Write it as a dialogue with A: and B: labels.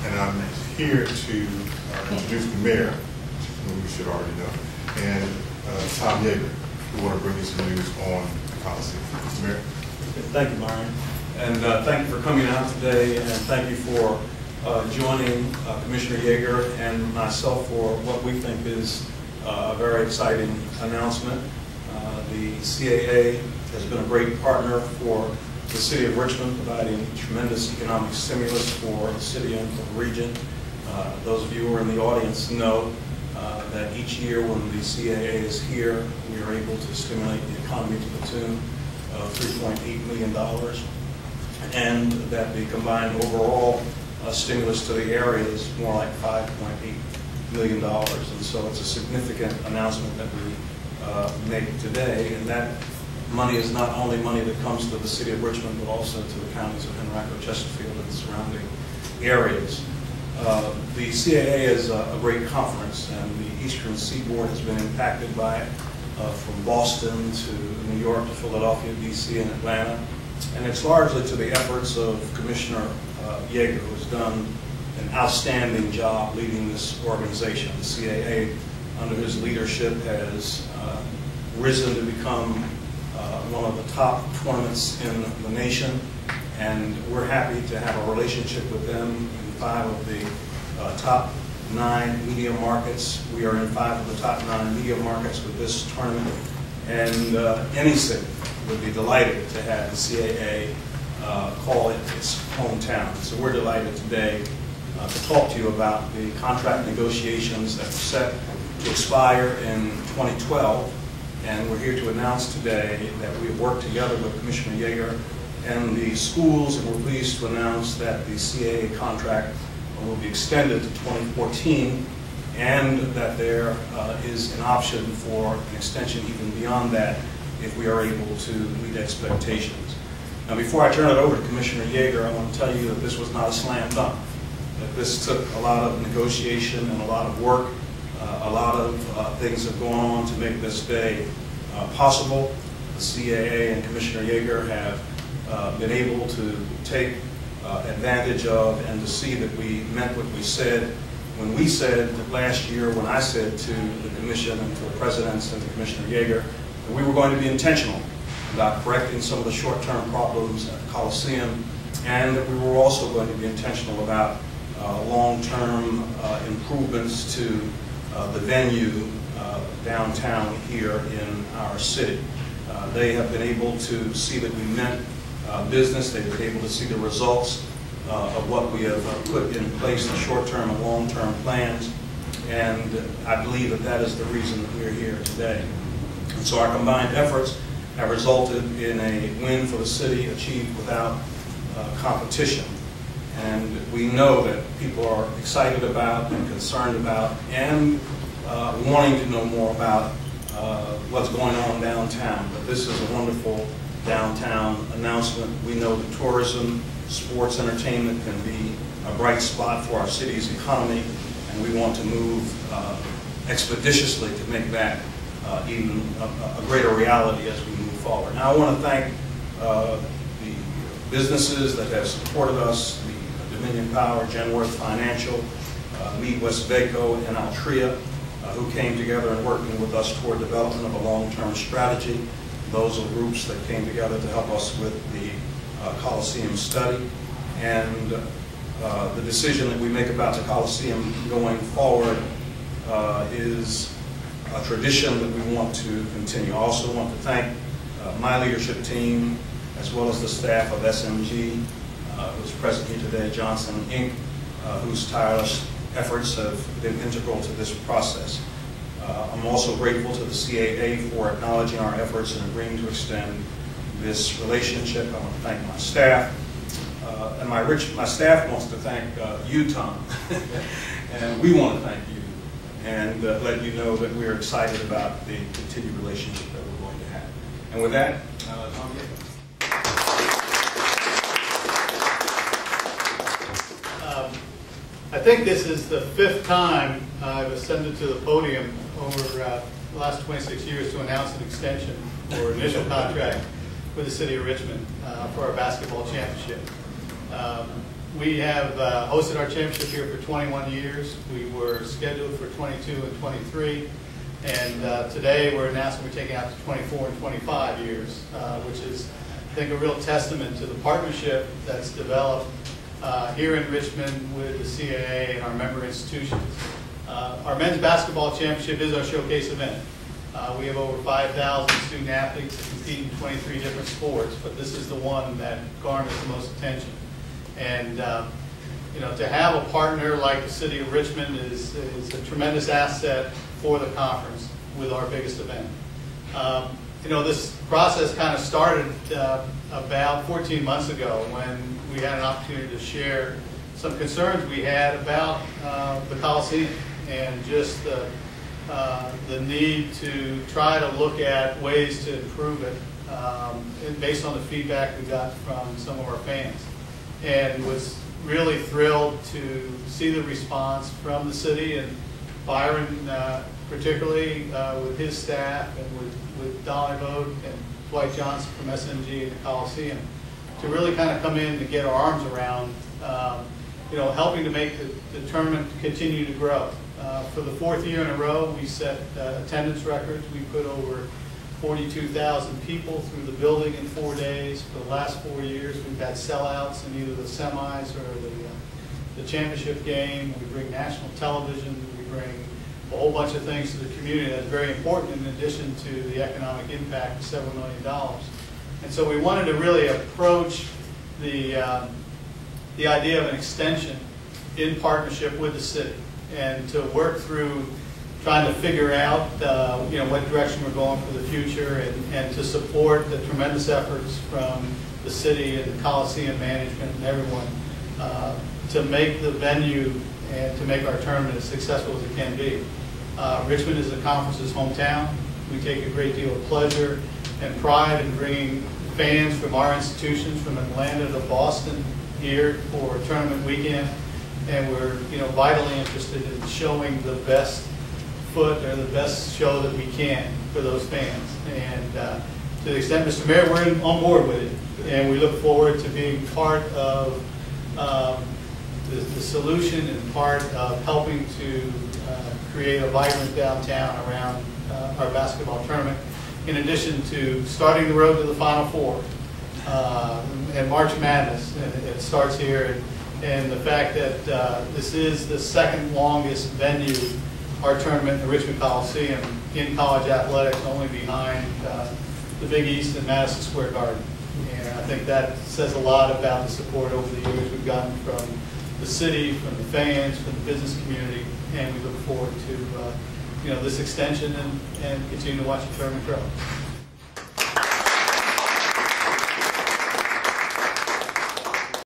A: and I'm here to introduce the mayor, whom you should already know, and Tom Yeager, who want to bring you some news on the Coliseum. Mr. Mayor.
B: Thank you, Myron. And thank you for coming out today, and thank you for joining Commissioner Yeager and myself for what we think is a very exciting announcement. The CAA has been a great partner for the city of Richmond, providing tremendous economic stimulus for the city and for the region. Those of you who are in the audience know that each year when the CAA is here, we are able to stimulate the economy to the tune of $3.8 million, and that the combined overall stimulus to the area is more like $5.8 million. And so it's a significant announcement that we make today, and that money is not only money that comes to the city of Richmond, but also to the counties of Henrico, Chesterfield, and the surrounding areas. The CAA is a great conference, and the Eastern Seaboard has been impacted by it, from Boston to New York to Philadelphia, D.C., and Atlanta. And it's largely to the efforts of Commissioner Yeager, who has done an outstanding job leading this organization. The CAA, under his leadership, has risen to become one of the top tournaments in the nation, and we're happy to have a relationship with them in 5 of the top 9 media markets. We are in 5 of the top 9 media markets with this tournament, and any city would be delighted to have the CAA call it its hometown. So we're delighted today to talk to you about the contract negotiations that were set to expire in 2012. And we're here to announce today that we have worked together with Commissioner Yeager and the schools, and we're pleased to announce that the CAA contract will be extended to 2014, and that there is an option for an extension even beyond that if we are able to meet expectations. Now, before I turn it over to Commissioner Yeager, I want to tell you that this was not a slam dunk, that this took a lot of negotiation and a lot of work. A lot of things have gone on to make this day possible. The CAA and Commissioner Yeager have been able to take advantage of and to see that we meant what we said when we said last year, when I said to the Commission and to the Presidents and to Commissioner Yeager, that we were going to be intentional about correcting some of the short-term problems at the Coliseum, and that we were also going to be intentional about long-term improvements to the venue downtown here in our city. They have been able to see that we meant business. They've been able to see the results of what we have put in place, the short-term and long-term plans, and I believe that that is the reason that we're here today. And so our combined efforts have resulted in a win for the city achieved without competition. And we know that people are excited about and concerned about and wanting to know more about what's going on downtown. But this is a wonderful downtown announcement. We know that tourism, sports, entertainment can be a bright spot for our city's economy, and we want to move expeditiously to make that even a greater reality as we move forward. Now, I want to thank the businesses that have supported us, the Dominion Power, Genworth Financial, Mead Westvaco, and Altria, who came together and working with us toward development of a long-term strategy. Those are groups that came together to help us with the Coliseum study. And the decision that we make about the Coliseum going forward is a tradition that we want to continue. I also want to thank my leadership team, as well as the staff of SMG, who's present here today, Johnson Inc., whose tireless efforts have been integral to this process. I'm also grateful to the CAA for acknowledging our efforts and agreeing to extend this relationship. I want to thank my staff, and my staff wants to thank you, Tom, and we want to thank you, and let you know that we're excited about the continued relationship that we're going to have. And with that, Tom Yeager.
C: I think this is the 5th time I've ascended to the podium over the last 26 years to announce an extension or initial contract with the city of Richmond for our basketball championship. We have hosted our championship here for 21 years. We were scheduled for 22 and 23. And today we're announcing we're taking out to 24 and 25 years, which is, I think, a real testament to the partnership that's developed here in Richmond with the CAA and our member institutions. Our men's basketball championship is our showcase event. We have over 5,000 student athletes that compete in 23 different sports, but this is the one that garners the most attention. And you know, to have a partner like the City of Richmond is a tremendous asset for the conference with our biggest event. You know, this process kind of started about 14 months ago when we had an opportunity to share some concerns we had about the Coliseum and just the need to try to look at ways to improve it based on the feedback we got from some of our fans. And was really thrilled to see the response from the city and Byron particularly with his staff and with Dolly Vogt and Dwight Johnson from SMG and the Coliseum to really kind of come in and get our arms around you know, helping to make the tournament continue to grow. For the 4th year in a row, we set attendance records. We put over 42,000 people through the building in 4 days. For the last 4 years, we've had sellouts in either the semis or the championship game. We bring national television. We bring a whole bunch of things to the community that's very important in addition to the economic impact of several $1 million. And so we wanted to really approach the idea of an extension in partnership with the city and to work through trying to figure out you know, what direction we're going for the future and to support the tremendous efforts from the city and the Coliseum management and everyone to make the venue and to make our tournament as successful as it can be. Richmond is the conference's hometown. We take a great deal of pleasure and pride in bringing fans from our institutions from Atlanta to Boston here for tournament weekend, and we're, you know, vitally interested in showing the best foot or the best show that we can for those fans. And to the extent, Mr. Mayor, we're on board with it, and we look forward to being part of the solution and part of helping to create a vibrant downtown around our basketball tournament, in addition to starting the road to the Final Four and March Madness. And it starts here, and the fact that this is the second longest venue, our tournament in the Richmond Coliseum, in college athletics, only behind the Big East and Madison Square Garden. And I think that says a lot about the support over the years we've gotten from the city, from the fans, from the business community, and we look forward to you know, this extension and continue to watch the tournament grow.